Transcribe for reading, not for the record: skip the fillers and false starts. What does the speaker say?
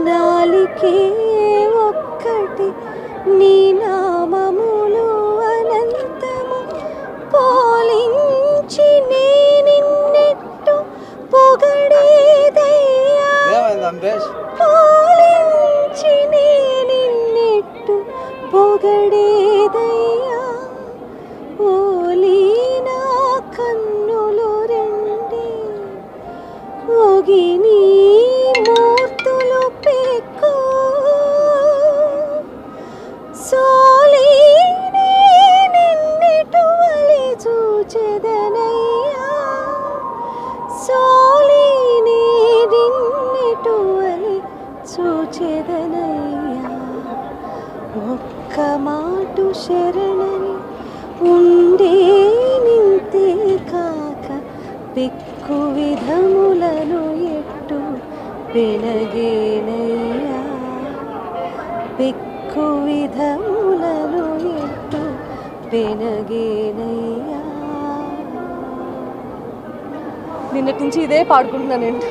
నాలికే ఒక్కటి నీ నామములు అనంతము పోలించి నిన్నెట్టు పొగడేదయ్యా పోలించి నిన్నెట్టు పొగడేదయ్యా ఓలి నా కన్నులు రెండే ఓగిని మూర్తులు పెక్కు సోలి నిన్నెటు వలి చూచెదనయ్యా సోలి నిన్నెటు వలి చూచెదనయ్యా ఒక్క మాటు శరణని ఉండే నింతే కాక పెక్కు విధములను ఎట్టు పెనగేనయ్యా పెక్కు విధములను ఎట్టు పెనగేనయ్యా. నిన్నటి నుంచి ఇదే పాడుకుంటున్నానండి.